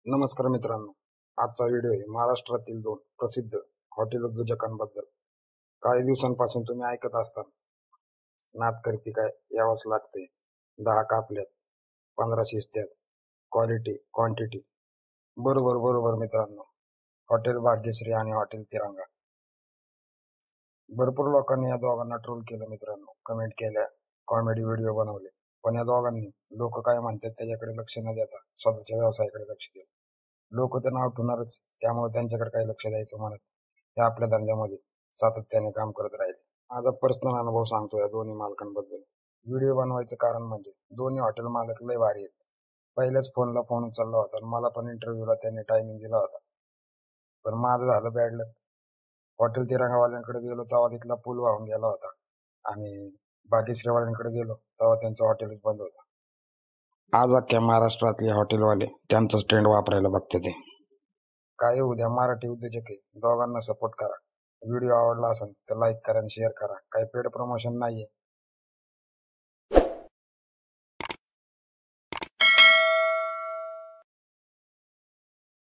नमस्कार मित्रांनो, आजचा व्हिडिओ आहे महाराष्ट्रातील दोन प्रसिद्ध हॉटेल उद्योजकांबद्दल. काही दिवसांपासून तुम्ही ऐकत असताना नाद करती काय यावंच लागते, 10 कापल्यात, 15 शिस्त्यात, क्वालिटी क्वांटिटी. बरोबर बरोबर मित्रांनो, हॉटेल भाग्यश्री आणि हॉटेल तिरंगा. भरपूर लोकांनी या दोघांना ट्रोल केलं मित्रांनो, कमेंट केल्या, कॉमेडी व्हिडिओ बनवले. पण या दोघांनी लोक काय म्हणतात त्याच्याकडे लक्ष न देता स्वतःच्या व्यवसायाकडे लक्ष दिलं. लोक तर नाव ठेवणारच, त्यामुळे त्यांच्याकडे काही लक्ष द्यायचं म्हणत हे आपल्या धंद्यामध्ये सातत्याने काम करत राहिले. माझा पर्सनल अनुभव सांगतो या दोन्ही मालकांबद्दल. व्हिडिओ बनवायचं कारण म्हणजे दोन्ही हॉटेल मालक लय भारी आहेत. पहिल्याच फोनला फोन उचलला होता आणि मला पण इंटरव्ह्यूला त्यांनी टायमिंग दिला होता. पण माझं झालं बॅड लक. हॉटेल तिरंगावाल्यांकडे गेलो तेव्हा तिथला पूल वाहून गेला होता आणि भाग्यश्रीवाल्यांकडे गेलो तेव्हा त्यांचं हॉटेलच बंद होतं. आज अख्ख्या महाराष्ट्रातले हॉटेलवाले त्यांचाच ट्रेंड वापरायला बघते ते. काय उद्या मराठी उद्योजक आहे, दोघांना सपोर्ट करा. व्हिडिओ आवडला असेल तर लाईक करा आणि शेअर करा. काही पेड प्रमोशन नाहीये,